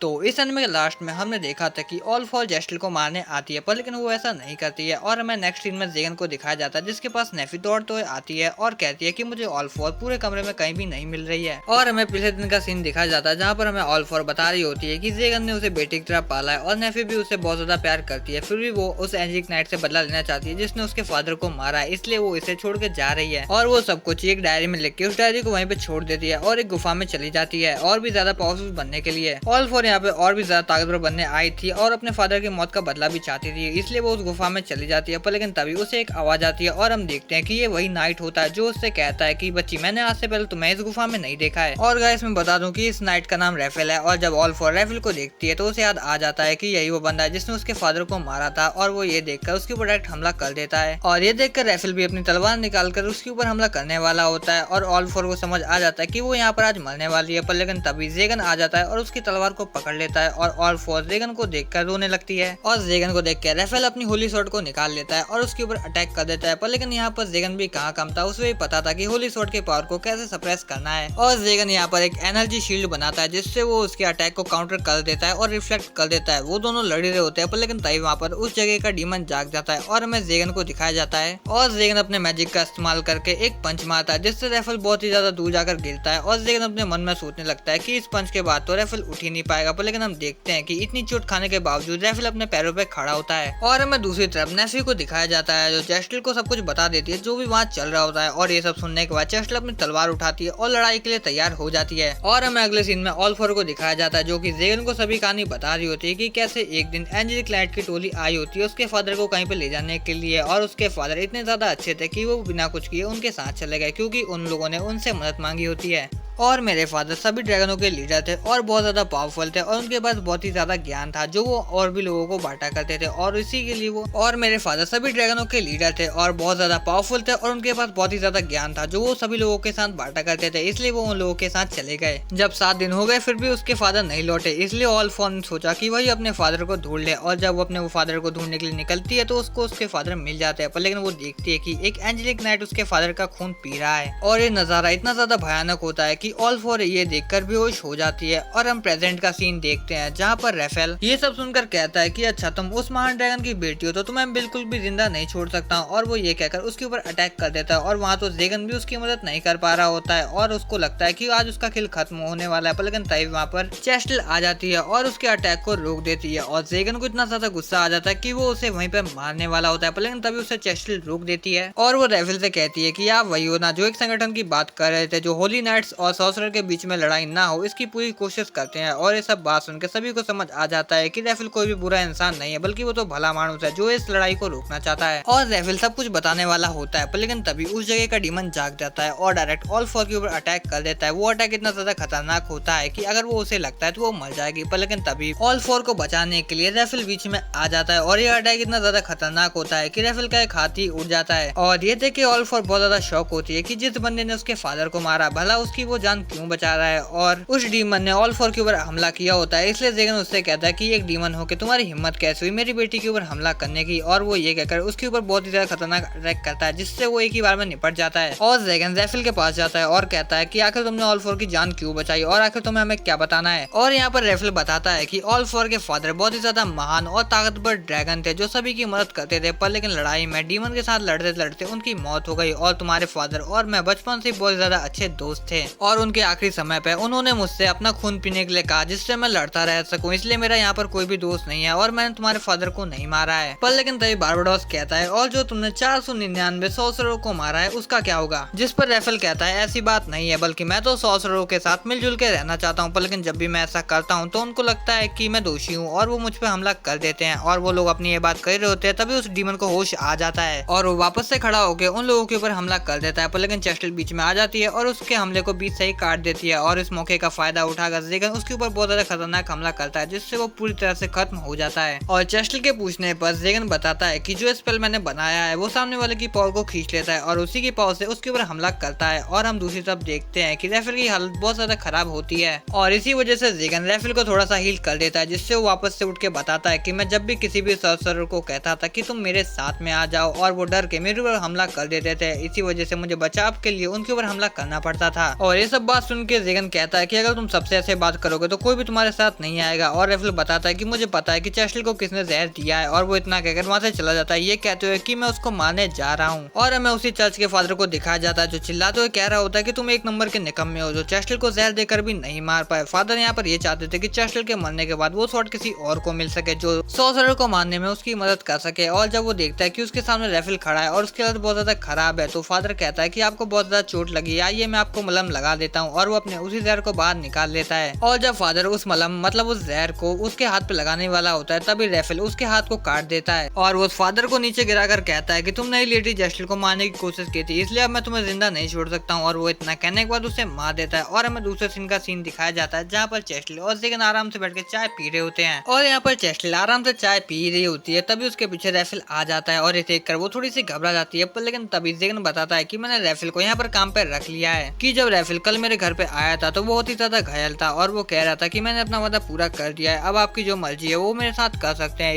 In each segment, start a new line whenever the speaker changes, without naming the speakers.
तो इस एनिमे के लास्ट में हमने देखा था कि ऑल फॉर जेस्टल को मारने आती है, पर लेकिन वो ऐसा नहीं करती है और हमें नेक्स्ट सीन में जेगन को दिखाया जाता है जिसके पास नेफी दौड़ते हुए आती है और कहती है कि मुझे ऑल फॉर पूरे कमरे में कहीं भी नहीं मिल रही है। और हमें पिछले दिन का सीन दिखाया जाता है जहाँ पर हमें ऑल फॉर बता रही होती है कि जेगन ने उसे बेटी की तरह पाला है और नेफी भी उसे बहुत ज्यादा प्यार करती है, फिर भी वो उस एंजेलिक नाइट से बदला लेना चाहती है जिसने उसके फादर को मारा है, इसलिए वो इसे छोड़ के जा रही है और वो सब कुछ एक डायरी में लिख के उस डायरी को वहीं पे छोड़ देती है और एक गुफा में चली जाती है और भी ज्यादा पावरफुल बनने के लिए। ऑल फॉर यहाँ पे और भी ज्यादा ताकतवर बनने आई थी और अपने फादर की मौत का बदला भी चाहती थी, इसलिए वो उस गुफा में चली जाती है। पर लेकिन तभी उसे एक आवाज आती है और हम देखते हैं कि ये वही नाइट होता है जो उससे कहता है कि बच्ची मैंने आज से पहले तुम्हें इस गुफा में नहीं देखा है। और गाइस मैं बता दूं कि इस नाइट का नाम रेफेल है और जब ऑल फॉर रेफेल को देखती है तो उसे याद आ जाता है कि यही वो बंदा है जिसने उसके फादर को मारा था और वो ये देखकर उसके ऊपर डायरेक्ट हमला कर देता है और ये देखकर रेफेल भी अपनी तलवार निकालकर उसके ऊपर हमला करने वाला होता है और ऑल फॉर को समझ आ जाता है कि वो यहाँ पर आज मरने वाली है। पर लेकिन तभी जेगन आ जाता है और उसकी तलवार को पकड़ लेता है और ऑल फॉर जेगन को देखकर रोने लगती है और जेगन को देखकर रेफेल अपनी होली शॉट को निकाल लेता है और उसके ऊपर अटैक कर देता है। पर लेकिन यहाँ पर जेगन भी कहाँ कम था, उसे भी पता था कि होली शॉट के पावर को कैसे सप्रेस करना है और जेगन यहाँ पर एक एनर्जी शील्ड बनाता है जिससे वो उसके अटैक को काउंटर कर देता है और रिफ्लेक्ट कर देता है। वो दोनों लड़ रहे होते हैं पर लेकिन तभी वहाँ पर उस जगह का डीमन जाग जाता है और हमें जेगन को दिखाया जाता है और जेगन अपने मैजिक का इस्तेमाल करके एक पंच मारता है जिससे रेफेल बहुत ही ज्यादा दूर जाकर गिरता है और जेगन अपने मन में सोचने लगता है कि इस पंच के बाद तो रेफेल उठ ही नहीं पाएगा। पर लेकिन हम देखते हैं कि इतनी चोट खाने के बावजूद रेफेल अपने पैरों पे खड़ा होता है और हमें दूसरी तरफ नेफी को दिखाया जाता है जो चेस्टल को सब कुछ बता देती है जो भी वहाँ चल रहा होता है और ये सब सुनने के बाद चेस्टल अपनी तलवार उठाती है और लड़ाई के लिए तैयार हो जाती है। और हमें अगले सीन में ऑल फॉर को दिखाया जाता है जो कि जेगन को सभी कहानी बता रही होती है कि कैसे एक दिन एंजेलिक नाइट की टोली आई होती है उसके फादर को कहीं पे ले जाने के लिए और उसके फादर इतने ज्यादा अच्छे थे कि वो बिना कुछ किए उनके साथ चले गए क्योंकि उन लोगों ने उनसे मदद मांगी होती है। और मेरे फादर सभी ड्रैगनों के लीडर थे और बहुत ज्यादा पावरफुल थे और उनके पास बहुत ही ज्यादा ज्ञान था जो वो और भी लोगों को बांटा करते थे और इसी के लिए वो और मेरे फादर सभी ड्रैगनों के लीडर थे और बहुत ज्यादा पावरफुल थे और उनके पास बहुत ही ज्यादा ज्ञान था जो वो सभी लोगों के साथ बांटा करते थे, इसलिए वो उन लोगों के साथ चले गए। जब 7 दिन हो गए फिर भी उसके फादर नहीं लौटे, इसलिए ऑल फॉर ने सोचा कि वही अपने फादर को ढूंढ ले और जब वो अपने फादर को ढूंढने के लिए निकलती है तो उसको उसके फादर मिल जाते हैं। पर लेकिन वो देखती है कि एक एंजेलिक नाइट उसके फादर का खून पी रहा है और ये नजारा इतना ज्यादा भयानक होता है कि ऑल फॉर ये देखकर बेहोश हो जाती है और हम प्रेजेंट का सीन देखते हैं जहाँ पर रेफेल ये सब सुनकर कहता है कि अच्छा तुम उस महान ड्रैगन की बेटी हो तो तुम्हें बिल्कुल भी जिंदा नहीं छोड़ सकता हूँ और वो ये कहकर उसके ऊपर अटैक कर देता है और वहाँ तो जेगन भी उसकी मदद नहीं कर पा रहा होता है और उसको लगता है कि आज उसका खेल खत्म होने वाला है। पर लेकिन तभी वहाँ पर चेस्टल आ जाती है और उसके अटैक को रोक देती है और जेगन को इतना ज्यादा गुस्सा आ जाता है कि वो उसे वहीं पे मारने वाला होता है। पर लेकिन तभी उसे चेस्टल रोक देती है और वो रेफेल से कहती है कि आप वही हो ना जो एक संगठन की बात कर रहे थे जो होली नाइट्स और सॉर्सरर के बीच में लड़ाई ना हो इसकी पूरी कोशिश करते हैं। और ये सब बात सुनकर सभी को समझ आ जाता है कि रेफेल कोई भी बुरा इंसान नहीं है बल्कि वो तो भला मानुस है जो इस लड़ाई को रोकना चाहता है और रेफेल सब कुछ बताने वाला होता है। पर लेकिन तभी उस जगह का डीमन जाग जाता है और डायरेक्ट ऑल फॉर के ऊपर अटैक कर देता है। वो अटैक इतना ज्यादा खतरनाक होता है कि अगर वो उसे लगता है तो वो मर जाएगी। पर लेकिन तभी ऑल फॉर को बचाने के लिए रेफेल बीच में आ जाता है और ये अटैक इतना ज्यादा खतरनाक होता है कि रेफेल का एक हाथी उड़ जाता है और ये देख के ऑल फॉर बहुत ज्यादा शॉक होती है कि जिस बंदे ने उसके फादर को मारा भला उसकी वो जान क्यों बचा रहा है और उस डीमन ने ऑल फॉर के ऊपर हमला किया होता है। इसलिए जेगन उससे कहता है कि एक डीमन हो के तुम्हारी हिम्मत कैसे हुई मेरी बेटी के ऊपर हमला करने की और वो ये कहकर उसके ऊपर बहुत ही ज्यादा खतरनाक अटैक करता है जिससे वो एक ही बार में निपट जाता है। और जेगन रेफेल के पास जाता है और कहता है कि आखिर तुमने ऑल फॉर की जान क्यों बचाई और आखिर तुम्हें हमें क्या बताना है। और यहाँ पर रेफेल बताता है कि ऑल फॉर के फादर बहुत ही ज्यादा महान और ताकतवर ड्रैगन थे जो सभी की मदद करते थे, पर लेकिन लड़ाई में डीमन के साथ लड़ते लड़ते उनकी मौत हो गई और तुम्हारे फादर और मैं बचपन से बहुत ज्यादा अच्छे दोस्त थे और उनके आखिरी समय पे उन्होंने मुझसे अपना खून पीने के लिए कहा जिससे मैं लड़ता रह सकूं, इसलिए मेरा यहाँ पर कोई भी दोस्त नहीं है और मैंने तुम्हारे फादर को नहीं मारा है। पर लेकिन तभी बारबाडोस कहता है और जो तुमने 499 सॉर्सररों को मारा है उसका क्या होगा, जिस पर रेफेल कहता है ऐसी बात नहीं है बल्कि मैं तो सॉर्सररों के साथ मिलजुल के रहना चाहता हूँ, पर लेकिन जब भी मैं ऐसा करता हूँ तो उनको लगता है कि मैं दोषी हूँ और वो मुझ पर हमला कर देते हैं और वो लोग अपनी ये बात कर रहे होते हैं। तभी उस डीमन को होश आ जाता है और वो वापस से खड़ा होकर उन लोगों के ऊपर हमला कर देता है। पर लेकिन चेस्टल बीच में आ जाती है और उसके हमले को बीच से ही काट देती है और इस मौके का फायदा उठाकर जेगन उसके ऊपर बहुत ज्यादा खतरनाक हमला करता है जिससे वो पूरी तरह से खत्म हो जाता है। और चेस्टल के पूछने पर जेगन बताता है कि जो स्पेल मैंने बनाया है वो सामने वाले की पावर को खींच लेता है और उसी की पावर से उसके ऊपर हमला करता है। और हम दूसरी तरफ देखते हैं कि रेफेल की हालत बहुत ज्यादा खराब होती है और इसी वजह से जेगन रेफेल को थोड़ा सा हील कर देता है जिससे वो वापस से उठ के बताता है कि मैं जब भी किसी भी सॉर्सरर को कहता था कि तुम मेरे साथ में आ जाओ और वो डर के मेरे ऊपर हमला कर देते थे, इसी वजह से मुझे बचाव के लिए उनके ऊपर हमला करना पड़ता था और ये सब बात सुन के जेगन कहता है कि अगर तुम सबसे ऐसे बात करोगे तो कोई भी तुम्हारे साथ नहीं आएगा। और रेफल बताता है कि मुझे पता है कि चेस्टल को किसने जहर दिया है, और वो इतना कहकर वहाँ से चला जाता है, ये कहते हुए कि मैं उसको मारने जा रहा हूँ। और हमें उसी चर्च के फादर को दिखाया जाता है जो चिल्लाते हुए कह रहा होता है कि तुम एक नंबर के निकम्मे हो जो चेस्टल को जहर देकर भी नहीं मार पाए। फादर यहाँ पर ये चाहते थे कि चेस्टल के मरने के बाद वो शॉट किसी और को मिल सके जो सॉर्सरर को मारने में उसकी मदद कर सके। और जब वो देखता है कि उसके सामने रेफल खड़ा है और उसकी हालत बहुत ज्यादा खराब है, तो फादर कहता है कि आपको बहुत ज्यादा चोट लगी है, आइए मैं आपको मलम लगा देता हूँ। और वो अपने उसी जहर को बाहर निकाल लेता है। और जब फादर उस मलम मतलब उस जहर को उसके हाथ पे लगाने वाला होता है, तभी रेफल उसके हाथ को काट देता है और वो फादर को नीचे गिराकर कहता है कि तुमने लेडी चेस्टल को मारने की कोशिश की थी, इसलिए अब मैं तुम्हें जिंदा नहीं छोड़ सकता हूँ। और वो इतना कहने के बाद उसे मार देता है। और हमें दूसरे सीन का सीन दिखाया जाता है जहाँ पर चेस्टल और जेगन आराम से बैठ के चाय पी रहे होते हैं। और यहाँ पर चेस्टल आराम से चाय पी रही होती है, तभी उसके पीछे रेफल आ जाता है और ये देखकर वो थोड़ी सी घबरा जाती है। पर लेकिन तभी जेगन बताता है कि मैंने रेफल को यहाँ पर काम पे रख लिया है, कि जब रेफल कल मेरे घर पे आया था तो बहुत ही ज्यादा घायल था और वो कह रहा था कि मैंने अपना वादा पूरा कर दिया है, अब आपकी जो मर्जी है वो मेरे साथ कर सकते हैं।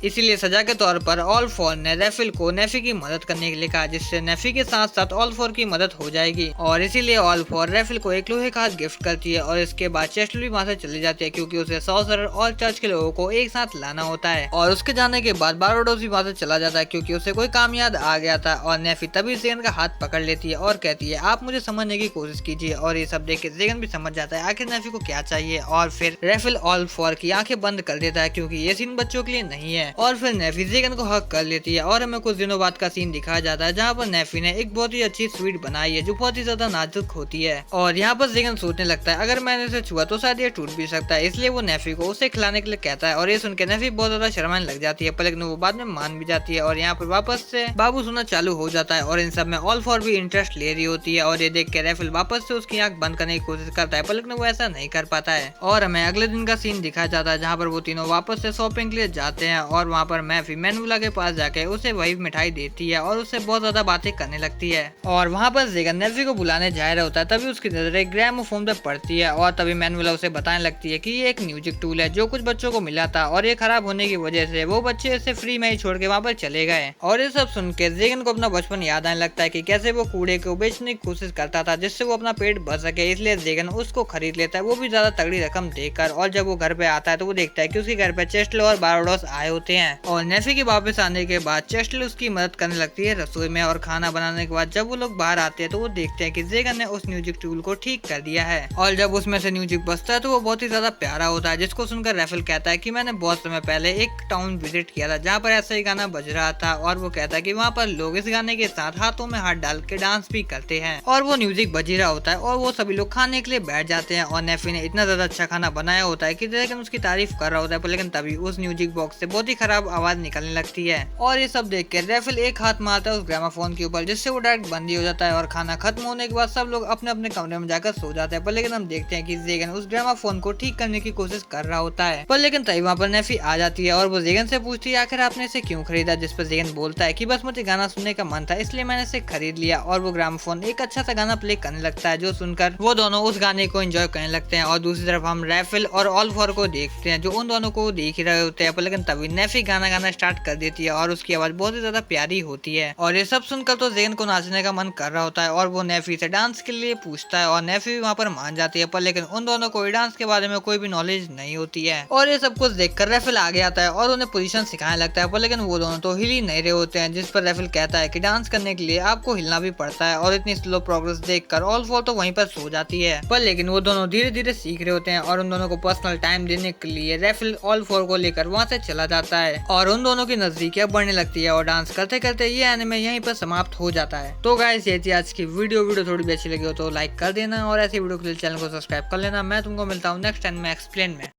इसीलिए सजा के तौर पर ऑल फोर ने रेफल को नेफी की मदद करने के लिए कहा, जिससे नेफी के साथ साथ ऑल फोर की मदद हो जाएगी। और इसीलिए ऑल फोर रेफल को एक लोहे का हाथ गिफ्ट करती है। और इसके बाद चेस्टल भी वहाँ से चली जाती है क्योंकि उसे सॉर्सरर और चर्च के लोगों को एक साथ लाना होता है। और उसके जाने के बाद बारबाडोस भी वहाँ से चला जाता है क्योंकि उसे कोई काम याद आ गया था। और नेफी तभी जेगन का हाथ पकड़ लेती है और कहती है आप मुझे समझने की कोशिश कीजिए। और ये सब देख के जेगन भी समझ जाता है आखिर नेफी को क्या चाहिए। और फिर रेफल ऑल फोर की आंखें बंद कर देता है क्योंकि ये सीन बच्चों के लिए नहीं है। और फिर नेफी जेगन को हक कर लेती है। और हमें कुछ दिनों बाद का सीन दिखाया जाता है जहाँ पर नेफी ने एक बहुत ही अच्छी स्वीट बनाई है जो बहुत ही ज्यादा नाजुक होती है। और यहाँ पर जेगन सोचने लगता है अगर मैंने इसे छुआ तो शायद ये टूट भी सकता है, इसलिए वो नेफी को उसे खिलाने के लिए कहता है। और ये सुनकर नेफी बहुत ज्यादा शर्माने लग जाती है, पर लेकिन वो बाद में मान भी जाती है। और यहाँ पर वापस से बाबू सुनना चालू हो जाता है और इन सब में ऑल फोर भी इंटरेस्ट ले रही होती है। और ये देख के रेफल वापस से उसकी आंख बंद करने की कोशिश करता है, पर लेकिन वो ऐसा नहीं कर पाता है। और हमें अगले दिन का सीन दिखाया जाता है जहाँ पर वो तीनों वापस से शॉपिंग के लिए जाते हैं। और वहाँ पर मैफी मैनुला के पास जाके उसे वही मिठाई देती है और उससे बहुत ज्यादा बातें करने लगती है। और वहाँ पर जेगन नेफी को बुलाने जा रहा होता है, तभी उसकी नजर एक ग्रामोफोन पे पड़ती है। और तभी मैनुला उसे बताने लगती है कि ये एक म्यूजिक टूल है जो कुछ बच्चों को मिला था और ये खराब होने की वजह से वो बच्चे इसे फ्री में ही छोड़ के वहाँ पर चले गए। और ये सब सुन के जेगन को अपना बचपन याद आने लगता है कि कैसे वो कूड़े को बेचने की कोशिश करता था जिससे वो अपना पेट भर सके, इसलिए जेगन उसको खरीद लेता है, वो भी ज्यादा तगड़ी रकम देकर। और जब वो घर पे आता है तो वो देखता है कि उसके घर पे चेस्टल और बारबाडोस आए होते हैं। और नेफी के वापस आने के बाद चेस्टल उसकी मदद करने लगती है रसोई में। और खाना बनाने के बाद जब वो लोग बाहर आते हैं तो वो देखते हैं कि जेगन ने उस म्यूजिक टूल को ठीक कर दिया है। और जब उसमें से म्यूजिक बजता है तो वो बहुत ही ज्यादा प्यारा होता है, जिसको सुनकर रेफल कहता है कि मैंने बहुत समय पहले एक टाउन विजिट किया था जहाँ पर ऐसा ही गाना बज रहा था। और वो कहता है कि वहाँ पर लोग इस गाने के साथ हाथों में हाथ डाल के डांस भी करते हैं। और वो म्यूजिक बज रहा होता है और वो सभी लोग खाने के लिए बैठ जाते हैं। और नेफी ने इतना ज्यादा अच्छा खाना बनाया होता है कि जेगन उसकी तारीफ कर रहा होता है, पर लेकिन तभी उस म्यूजिक बॉक्स से बहुत ही खराब आवाज निकलने लगती है। और ये सब देख के रेफल एक हाथ मारता है उस ग्रामाफोन के ऊपर, जिससे वो डायरेक्ट बंद हो जाता है। और खाना खत्म होने के बाद सब लोग अपने अपने कमरे में जाकर सो जाते हैं, पर लेकिन हम देखते हैं कि जेगन उस ग्रामाफोन को ठीक करने की कोशिश कर रहा होता है। पर लेकिन तभी वहाँ पर नेफी आ जाती है और वो जेगन से पूछती है आखिर आपने इसे क्यों खरीदा, जिस पर जेगन बोलता है कि बस मुझे गाना सुनने का मन था इसलिए मैंने इसे खरीद लिया। और वो ग्रामोफोन एक अच्छा सा गाना प्ले करने लगता है जो सुनकर वो दोनों उस गाने को एंजॉय करने लगते हैं। और दूसरी तरफ हम रेफल और ऑल फोर को देखते हैं जो उन दोनों को देख ही रहे होते हैं, पर लेकिन तभी नेफी गाना गाना स्टार्ट कर देती है और उसकी आवाज बहुत ही ज्यादा प्यारी होती है। और ये सब सुनकर तो जेगन को नाचने का मन कर रहा होता है और वो नेफी से डांस के लिए पूछता है और नेफी भी वहाँ पर मान जाती है, पर लेकिन उन दोनों को डांस के बारे में कोई भी नॉलेज नहीं होती है। और ये सब कुछ देखकर रेफल आगे आता है और उन्हें पोजीशन सिखाने लगता है, पर लेकिन वो दोनों तो हिल ही नहीं रहे होते हैं, जिस पर रेफल कहता है कि डांस करने के लिए आपको हिलना भी पड़ता है। और इतनी स्लो प्रोग्रेस देखकर ऑल फोर तो वहीं पर सो जाती है, पर लेकिन वो दोनों धीरे धीरे सीख रहे होते हैं। और उन दोनों को पर्सनल टाइम देने के लिए रेफल ऑल फोर को लेकर वहाँ से चला जाता है और उन दोनों की नजदीकियां बढ़ने लगती है और डांस करते करते ये एनिमे यहीं पर समाप्त हो जाता है। तो गाइस ये थी आज की वीडियो थोड़ी भी अच्छी लगी हो तो लाइक कर देना और ऐसी वीडियो के लिए चैनल को सब्सक्राइब कर लेना। मैं तुमको मिलता हूँ नेक्स्ट टाइम में एक्सप्लेन में।